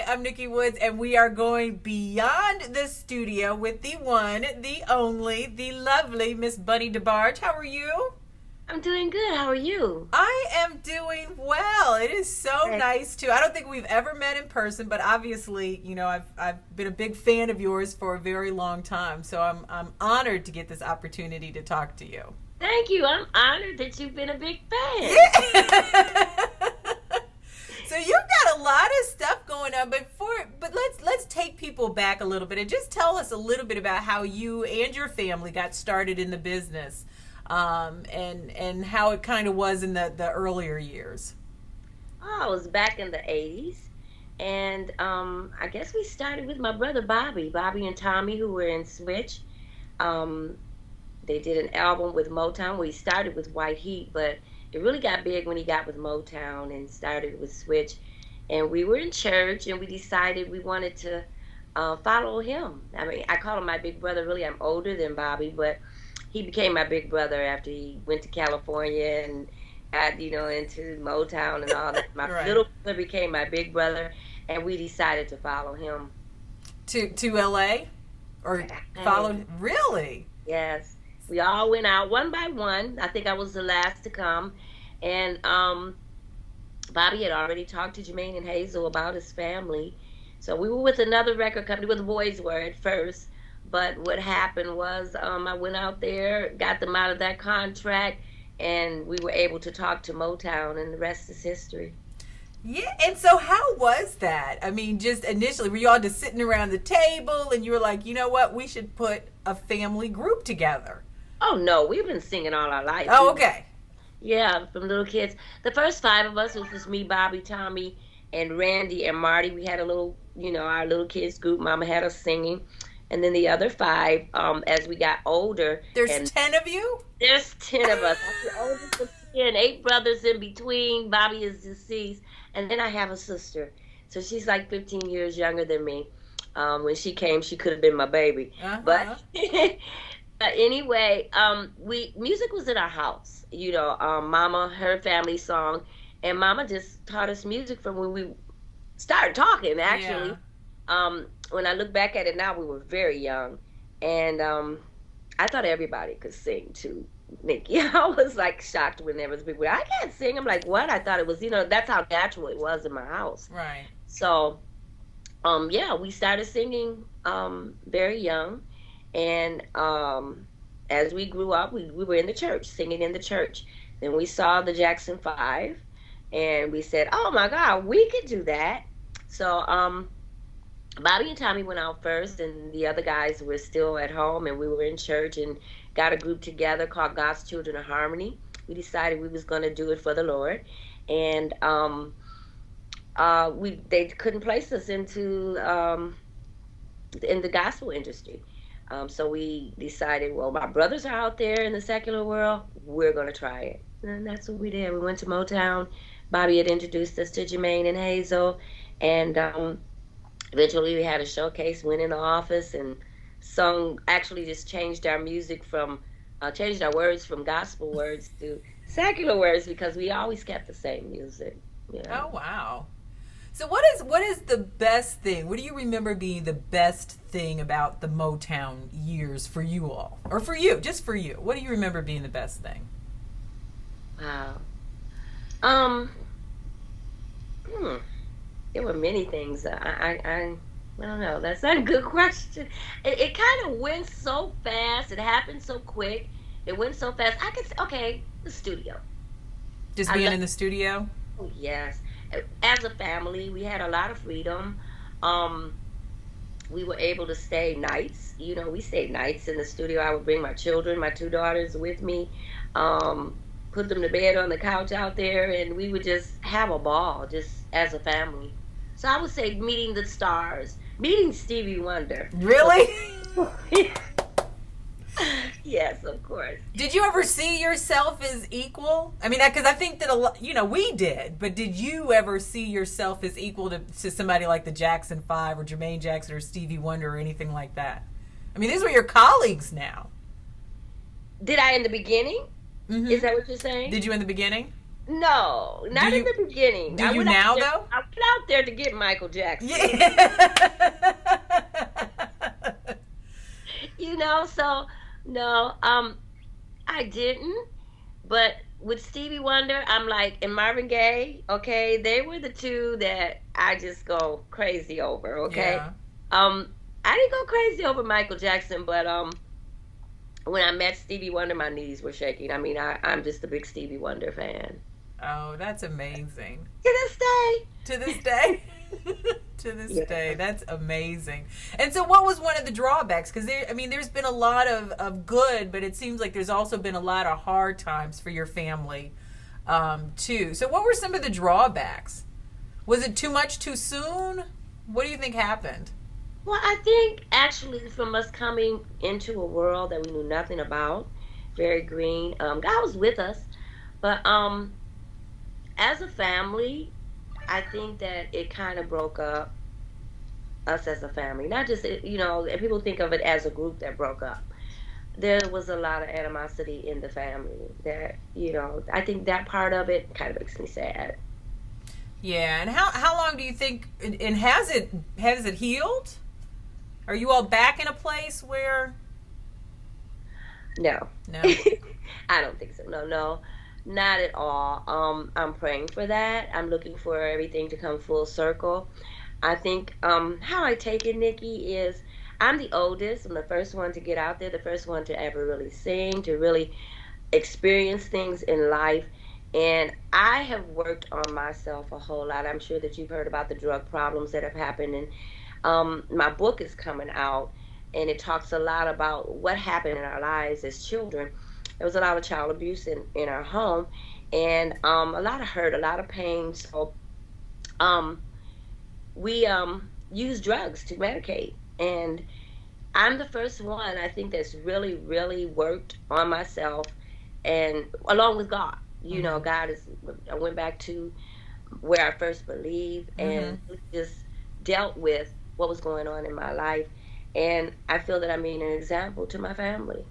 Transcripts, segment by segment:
I'm Nikki Woods, and we are going beyond the studio with the one, the only, the lovely Miss Bunny DeBarge. How are you? I'm doing good. How are you? I am doing well. It is so nice to. I don't think we've ever met in person, but obviously, I've been a big fan of yours for a very long time. So I'm honored to get this opportunity to talk to you. Thank you. I'm honored that you've been a big fan. Yeah. So you've got a lot of stuff going on, but let's take people back a little bit and just tell us a little bit about how you and your family got started in the business, and how it kind of was in the earlier years. Oh, I was back in the 80s, and I guess we started with my brother Bobby and Tommy, who were in Switch. They did an album with Motown. We started with White Heat, but it really got big when he got with Motown and started with Switch. And we were in church, and we decided we wanted to follow him. I mean, I call him my big brother. Really, I'm older than Bobby, but he became my big brother after he went to California and got, into Motown and all that. My Right. little brother became my big brother, and we decided to follow him. To LA? Or follow? Really? Yes. We all went out one by one. I think I was the last to come. And Bobby had already talked to Jermaine and Hazel about his family. So we were with another record company where the boys were at first. But what happened was I went out there, got them out of that contract, and we were able to talk to Motown, and the rest is history. Yeah, and so how was that? I mean, just initially, were you all just sitting around the table and you were like, you know what, we should put a family group together? Oh, no, we've been singing all our life. Oh, okay. Yeah, from little kids. The first five of us was just me, Bobby, Tommy, and Randy and Marty. We had a little, our little kids group. Mama had us singing. And then the other five, as we got older. There's 10 of you? There's 10 of us. I'm the oldest of 10, 8 brothers in between. Bobby is deceased. And then I have a sister. So she's like 15 years younger than me. When she came, she could have been my baby. Uh-huh. But anyway, music was in our house. Mama, her family song, and Mama just taught us music from when we started talking. Actually, when I look back at it now, we were very young, and I thought everybody could sing too. Nikki, I was like shocked when there was people. I can't sing. I'm like, what? I thought it was, that's how natural it was in my house. Right. So, we started singing very young. And as we grew up, we were in the church, singing in the church. Then we saw the Jackson 5, and we said, oh, my God, we could do that. So Bobby and Tommy went out first, and the other guys were still at home, and we were in church and got a group together called God's Children of Harmony. We decided we was going to do it for the Lord. And they couldn't place us in the gospel industry. So we decided, well, my brothers are out there in the secular world. We're going to try it. And that's what we did. We went to Motown. Bobby had introduced us to Jermaine and Hazel. And eventually we had a showcase, went in the office, and actually just changed our music changed our words from gospel words to secular words because we always kept the same music. Oh, wow. So what is the best thing? What do you remember being the best thing about the Motown years for you all? Or for you, just for you. What do you remember being the best thing? Wow. There were many things. I don't know. That's not a good question. It kind of went so fast. It happened so quick. It went so fast. I could say, okay, the studio. Just being in the studio? Oh, yes. As a family, we had a lot of freedom. We were able to stay nights. We stayed nights in the studio. I would bring my children, my 2 daughters with me, put them to bed on the couch out there, and we would just have a ball just as a family. So I would say meeting the stars, meeting Stevie Wonder. Really? Yes, of course. Did you ever see yourself as equal? I mean, because I think that we did, but did you ever see yourself as equal to somebody like the Jackson 5 or Jermaine Jackson or Stevie Wonder or anything like that? I mean, these were your colleagues now. Did I in the beginning? Mm-hmm. Is that what you're saying? Did you in the beginning? No, not in the beginning. Do you now though? I went out there to get Michael Jackson. Yeah. So no, I didn't. But with Stevie Wonder, I'm like, and Marvin Gaye, okay, they were the two that I just go crazy over, okay? Yeah. I didn't go crazy over Michael Jackson, but when I met Stevie Wonder, my knees were shaking. I mean, I'm just a big Stevie Wonder fan. Oh, that's amazing. To this day. To this day. To this Yeah. day. That's amazing. And so what was one of the drawbacks? Because there's been a lot of good, but it seems like there's also been a lot of hard times for your family, too. So what were some of the drawbacks? Was it too much too soon? What do you think happened? Well, I think actually from us coming into a world that we knew nothing about, very green, God was with us, but as a family, I think that it kind of broke up us as a family. Not just, and people think of it as a group that broke up. There was a lot of animosity in the family that, I think that part of it kind of makes me sad. Yeah, and how long do you think, and has it healed? Are you all back in a place where? No. No. I don't think so. No, not at all. I'm praying for that. I'm looking for everything to come full circle. I think how I take it, Nikki, is I'm the oldest. I'm the first one to get out there, the first one to ever really sing, to really experience things in life. And I have worked on myself a whole lot. I'm sure that you've heard about the drug problems that have happened. And my book is coming out, and it talks a lot about what happened in our lives as children. There was a lot of child abuse in our home, and a lot of hurt, a lot of pain. So we use drugs to medicate. And I'm the first one, I think, that's really, really worked on myself, and along with God. God is, I went back to where I first believed and just dealt with what was going on in my life. And I feel that I'm being an example to my family.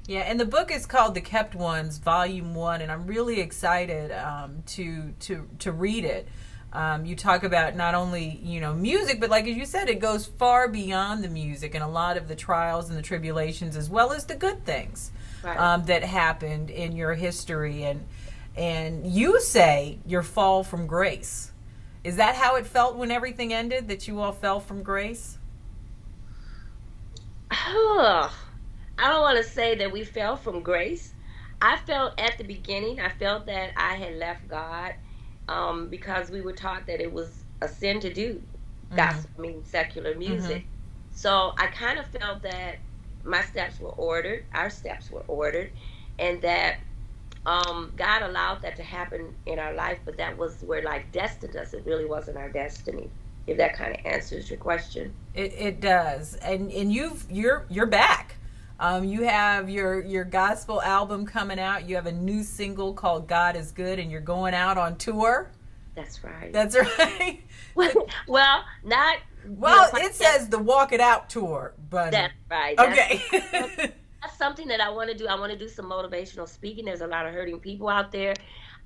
Yeah, and the book is called The Kept Ones, Volume 1, and I'm really excited to read it. You talk about not only, music, but like as you said, it goes far beyond the music and a lot of the trials and the tribulations as well as the good things that happened in your history. And you say your fall from grace. Is that how it felt when everything ended, that you all fell from grace? I don't want to say that we fell from grace. I felt at the beginning, I felt that I had left God because we were taught that it was a sin to do gospel, secular music. So I kind of felt that my steps were ordered, our steps were ordered, and that God allowed that to happen in our life, but that was where life destined us. It really wasn't our destiny. If that kind of answers your question. It does, and you're back. You have your gospel album coming out. You have a new single called "God Is Good," and you're going out on tour. That's right. That's right. Well, not. Well, it says the Walk It Out tour, but that's right. Okay. That's something that I want to do. I want to do some motivational speaking. There's a lot of hurting people out there,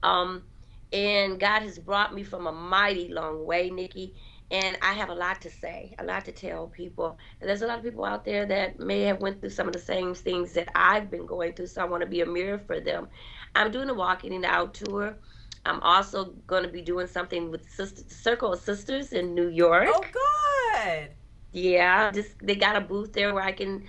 and God has brought me from a mighty long way, Nikki. And I have a lot to say, a lot to tell people. And there's a lot of people out there that may have went through some of the same things that I've been going through, so I want to be a mirror for them. I'm doing a Walking It Out tour. I'm also going to be doing something with Circle of Sisters in New York. Oh, good. Yeah, they got a booth there where I can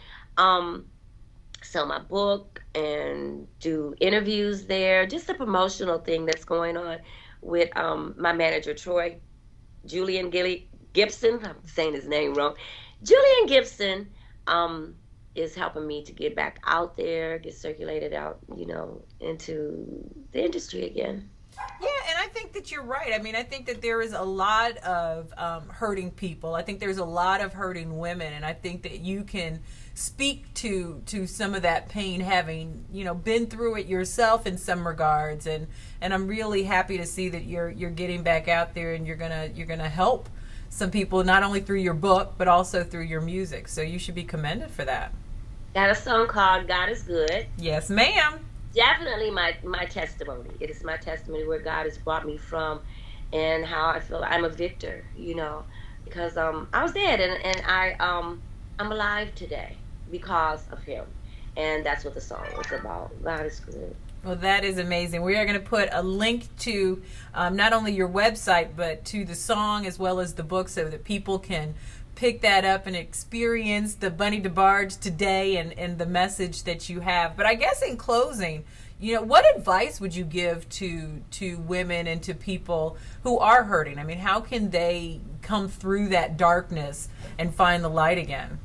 sell my book and do interviews there. Just a promotional thing that's going on with my manager, Julian Gibson. I'm saying his name wrong. Julian Gibson is helping me to get back out there, get circulated out, into the industry again. Yeah, and I think that you're right. I mean, I think that there is a lot of hurting people. I think there's a lot of hurting women, and I think that you can speak to some of that pain, having been through it yourself in some regards. And I'm really happy to see that you're getting back out there, and you're gonna help some people, not only through your book but also through your music. So you should be commended for that. Got a song called "God Is Good." Yes, ma'am. definitely my testimony. It is my testimony where God has brought me from, and how I feel I'm a victor. Because I was dead, and I'm alive today because of Him, and that's what the song was about. God is good. Well, that is amazing. We are going to put a link to not only your website, but to the song as well as the book so that people can pick that up and experience the Bunny DeBarge today and the message that you have. But I guess in closing, what advice would you give to women and to people who are hurting? I mean, how can they come through that darkness and find the light again?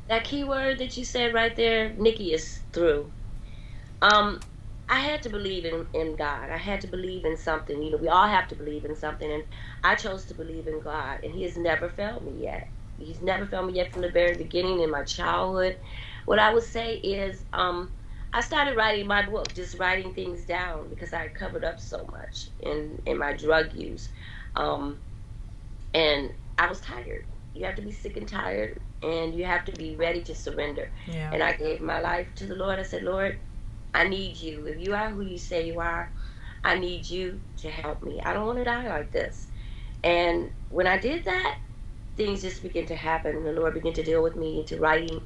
That key word that you said right there, Nikki, is through. I had to believe in God. I had to believe in something. We all have to believe in something. And I chose to believe in God. And He has never failed me yet. He's never failed me yet from the very beginning in my childhood. What I would say is I started writing my book, just writing things down because I covered up so much in my drug use. And I was tired. You have to be sick and tired, and you have to be ready to surrender. Yeah. And I gave my life to the Lord. I said, Lord, I need you. If you are who you say you are, I need you to help me. I don't want to die like this. And when I did that, things just began to happen. The Lord began to deal with me into writing,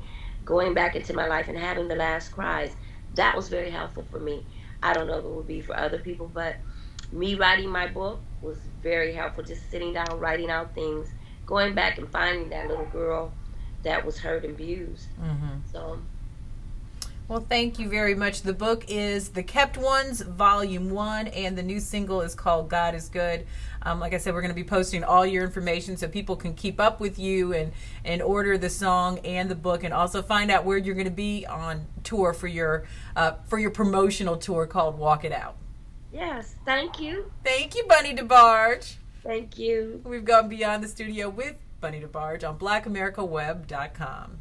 going back into my life and having the last cries. That was very helpful for me. I don't know if it would be for other people, but me writing my book was very helpful. Just sitting down, writing out things, going back and finding that little girl that was hurt and abused. Mm-hmm. So... Well, thank you very much. The book is The Kept Ones, Volume 1, and the new single is called God is Good. Like I said, we're going to be posting all your information so people can keep up with you and order the song and the book, and also find out where you're going to be on tour for your promotional tour called Walk It Out. Yes, thank you. Thank you, Bunny DeBarge. Thank you. We've gone beyond the studio with Bunny DeBarge on BlackAmericaWeb.com.